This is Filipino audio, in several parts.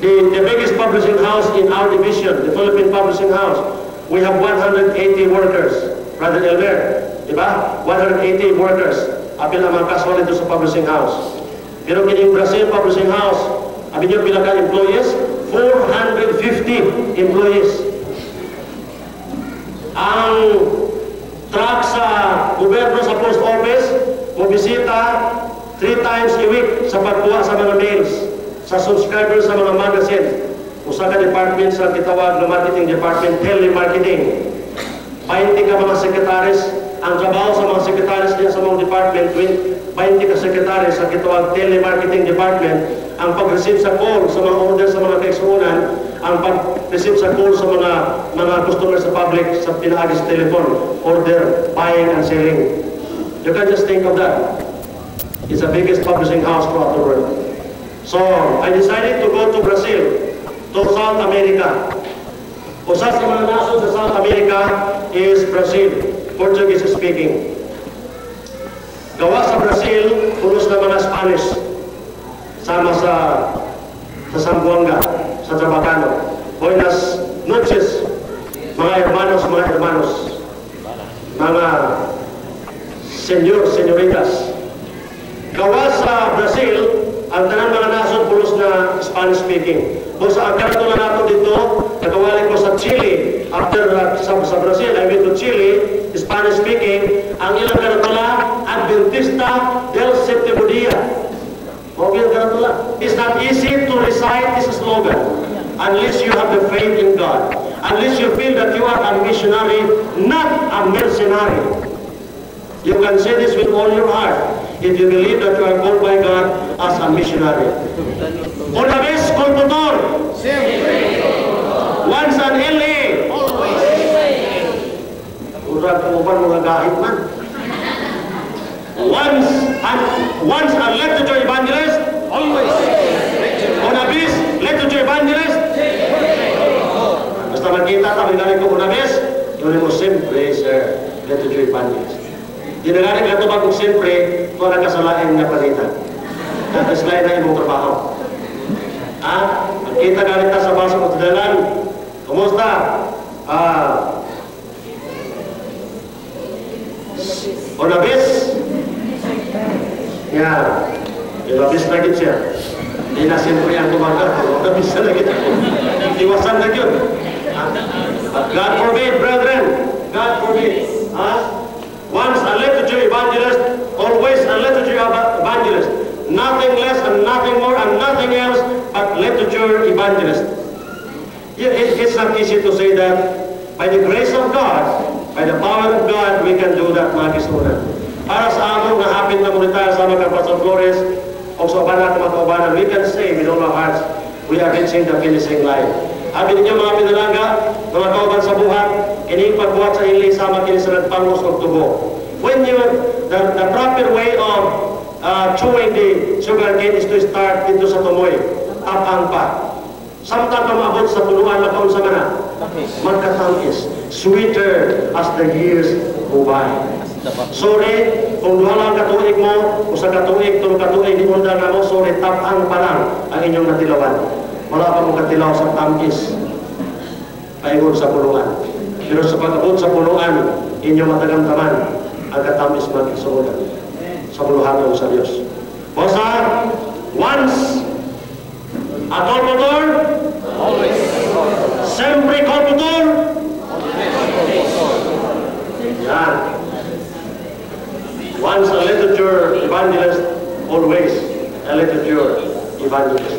The biggest publishing house in our division, the Philippine Publishing House, we have 180 workers. Brother Elmer, diba? 180 workers. Apil ang mga kaswal ito sa publishing house. Pero kining Brazil Publishing House, abin nyo pinaka-employees, 450 employees. Ang truck sa gobyerno sa post office, mabisita 3 times a week sa pagkuha sa mga mails, sa subscribers sa mga magazine. Usa ka department sa kitawag na marketing department, telemarketing. 20 ka mga sekretaris, ang trabaho sa mga sekretaris niya sa mga department, 20 ka sekretaris sa kitawag telemarketing department, ang pag-receive sa call sa mga order sa mga kaigsuunan, ang pag-receive sa call sa mga customers sa public sa pinaagis telephone, order, buying and selling. You can just think of that. It's the biggest publishing house throughout the world. So, I decided to go to Brazil, to South America. Usa sa mga nasod sa South America is Brazil, Portuguese speaking. Gawa sa Brazil, pulos na mga Spanish, sama sa Zamboanga, sa Trabacano. Buenas noches, mga hermanos, mga senyor, senyoritas. Gawa sa Brazil, ang tanan mga nasod pulos na Spanish speaking. Kung sa agkarto na nato dito, nagawali ko sa Chile. After sa Brazil, I went to Chile, Spanish speaking. Ang ilang karatula, Adventista del Séptimo Día. Okay, karatula. It's not easy to recite this slogan unless you have the faith in God. Unless you feel that you are a missionary, not a mercenary. You can say this with all your heart if you believe that you are called by God as a missionary. Una vez culpador, once an LA, urag uban mga gahit man. Once a literature evangelist, always. Una vez literature evangelist. Basta makita tayo galing ko una vez, yun mo sempre sir, literature evangelist. Ginagaling ka ito ba kung siyempre kung nagkasalain na palitan. Tapos lain na imong trabaho. Kita galing ta sa baso ng dalan. Kumusta? Onabis? Yan. Onabis na git siya. Di na siyempre ang tumagal. Onabis na git. Iwasan na yun. God forbid, brethren. God forbid. Once a literature evangelist, always a literature evangelist. Nothing less and nothing more and nothing else but literature evangelist. It's not easy to say that. By the grace of God, by the power of God, we can do that, mga kisunan. Para sa among nahapit na monitor sa mga Pastor Flores o sa banat na matubanan, we can say with all our hearts, we are reaching the finishing line. Abi ninyo mga pinalaga, mga kauban sa buhat, ining pagbuhat sa inli sama kini sa nagpangos o tubo. When you, the proper way of chewing the sugar cane is to start dito sa tumoy, tapang pa. Samtang maabot sa punuan na kaon sa mana, magkatangkis, sweeter as the years go by. Sorry, kung duha lang katuig mo, o sa katuig, tulong katuig, di mo na mo, sorry, tapang pa lang ang inyong natilawan. Wala pa mong katilaw sa tangkis, paingon sa pulungan. Pero sa pag-abot sa pulungan, inyong matagamtaman, ang katamis mag-isuunan sa puluhaton sa Diyos. Basta, once a colportor, always. Sempre colportor, yan. Once a literature evangelist, always a literature evangelist.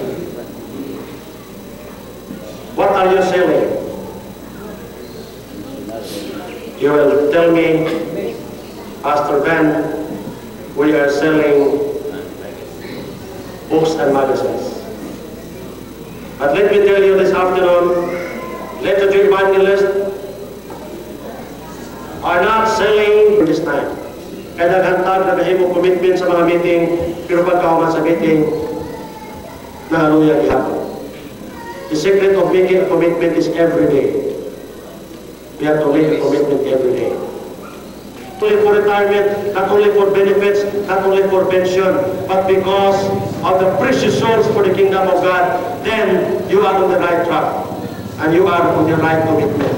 What are you selling? You will tell me, Pastor Ben, we are selling books and magazines. But let me tell you this afternoon, literature evangelists are not selling this time. Kaya naghantag na kahimo commitment sa mga meeting, pero pagkahuman sa meeting, nahaluya gihapon. The secret of making a commitment is every day. We have to make a commitment every day. only for retirement, not only for benefits, not only for pension, but because of the precious souls for the kingdom of God, then you are on the right track and you are on the right commitment.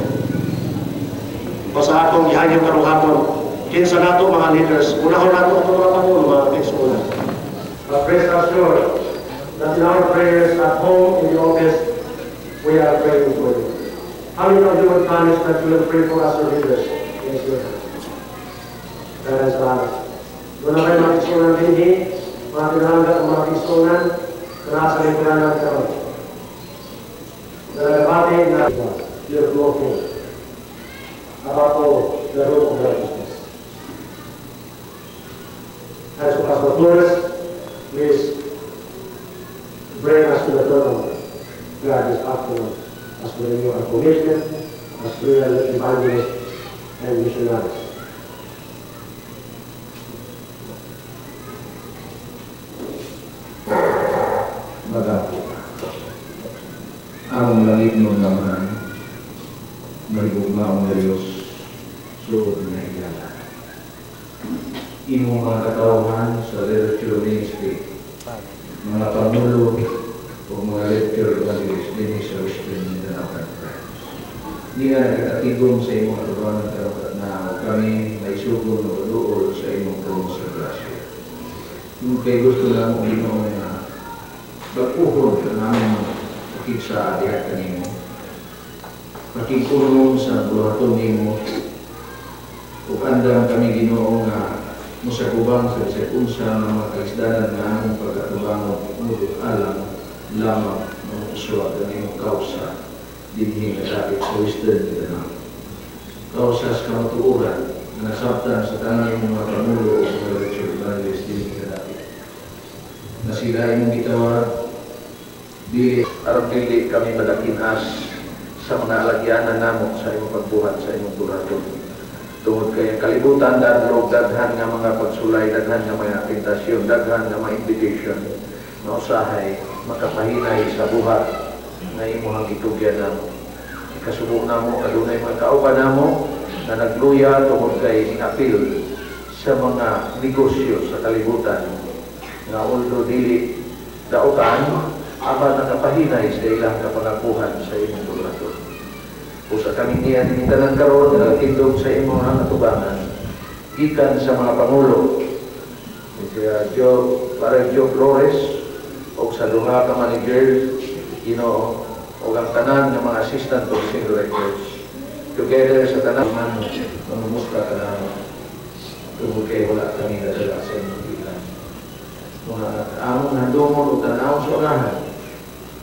O sa atong gihagyo karong hapon, kinsa nato mga leaders, unahon nato itong mga pangulo, mga kaigsuonan. But rest assured that in our prayers at home, in the office, we are praying for you. How many of you would promise that you will pray for us or leaders? Yes, you will. Kaya salamat. Doon na kayo mga kaigsuonan din, mga pinahanggat ang mga kaigsuonan, na nasa lingkuran ng karoon. Nalagabati na you're walking about the road of righteousness. As Pastor Flores, please bring us to the throne of God this afternoon as we renew our commitment as real evangelists and missionaries. Magapo. Ang langit mo naman, maligugmaong na Diyos, suod na igala. Imong mga katawan sa literature ministry, mga pangulo o mga literature evangelist din sa Western Mindanao Conference. Hindi nga nagkakatigong sa imong katawan ng karapat na kami may sugod na ulool sa imong trono sa grasya. Kung kayo gusto lang kung inoong na pagpuhod ka namin pakit sa adihat kanimo, pakipulong sa buhaton nimo, ug andam kami Ginoo nga musakubang sa unsa nga mga kaisdanan nga among pagkatubangon ug alam lamang ng uswa kanimo kausa dinhi nga dapit sa Western Mindanao. Kausa sa kamatuoran nga nasabtan sa tanan ng mga pangulo o mga lecture evangelist dinhi nga dapit. Na sila imong gitawag dili aron dili kami madakinas sa mga alagyanan namo sa imong pagbuhat sa imong buraton. Tungod kay kalibutan dadlog daghan nga mga pagsulay, daghan nga mga pintasyon, daghan nga mga invitation na usahay makapahinay sa buhat nga imong gitugyan namo. Kasubo namo adunay mga kauban namo na nagluya tungod kay apil sa mga negosyo sa kalibutan nga although dili dautan apan nakapahinay sa ilang kapanakuhan sa imong buraton. Usa kami niya din tanan karon nga tindog sa imong hangatubangan gikan sa mga pangulo para Joe Flores o sa duha ka manager Ginoo o ang tanan ng mga assistant publishing directors together sa tanan man mamumusta ka na tungkol kay wala kami nadala sa imong bilang mga among nandumon o tanaw sa unahan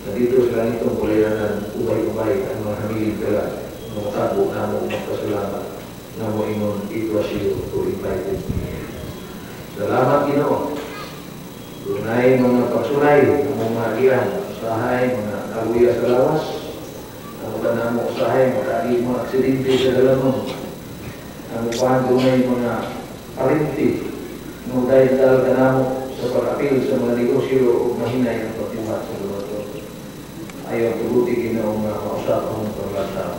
na dito sa ganitong kulianan ubay-ubay ang mga hamilig kala mga tabo na mo magpasalamat na mo ingon itwasyo o invited me. Salamat Ginoo. Dunay mga pagsulay ng mga iyan usahay, mga kaguya sa lawas ang ulan na mo usahay, makali mga aksidente sa dalamon ang upahan dunay mga parinti nung dahil dahil ka na mo sa pag-apil sa mga negosyo o mahinay ang pagbuhat sa lumato. Ayaw tubuti Ginoo nga mausap ang paglataw.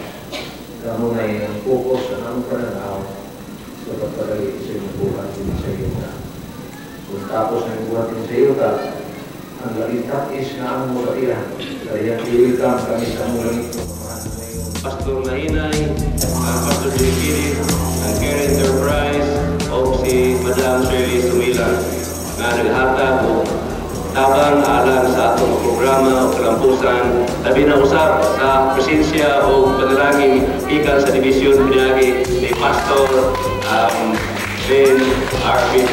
Kamu na yung focus sa namang pananaw sa pagpagalit sa iyong buhat din sa iyo na. Kung tapos na yung buhat din sa iyo ka, ang lalitak is na ang muraihan. Kaya i-welcome kami sa mulang ito. Pastor Mahinay, ang Pastor Jekiri, ang Care Enterprise, o si Madam Shirley Sumila nga naghatag o tabang alang sa atong programa o kalampusan labi na usap sa presensya o panalangin ikan sa divisyon pinagi ni Pastor Ben R.P.P.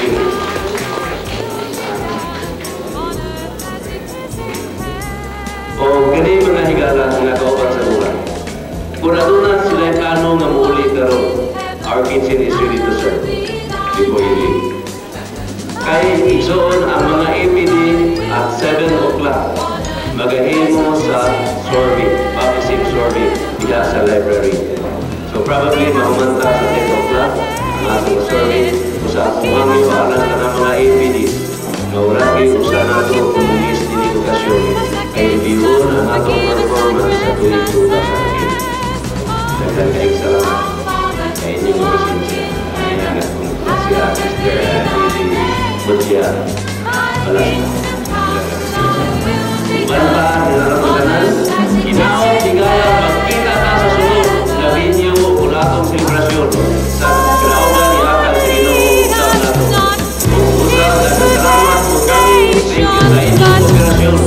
O gani mga higala nga kauban sa bulan. Kung aduna sila plano nga muuli karon, our kitchen is ready to serve before you leave. Kay igsoon ang mga APD at 7 o'clock. Magahimo sa sorbet, baptism sorbet, diya sa library. So probably mahumanta sa 10 o'clock ang ating sorbet. Usa kumangyo alang ka ng mga APD. Mauragi usa na ito kumulis din edukasyon ay reviewon ang atong performance sa tuwing 2018. Nagkakaig salamat. Kaya inyong presensya. Ayan. Maria Balasco. Banta, hinarap ka tanan, hinaot, higaya, magkita ta sa sunod, labin niyo kung atong selebrasyon sa kinaugan ni Akal sa Ginoo sa nato. Kung usa, daghang salamat po kami, thank you sa inyong kooperasyon.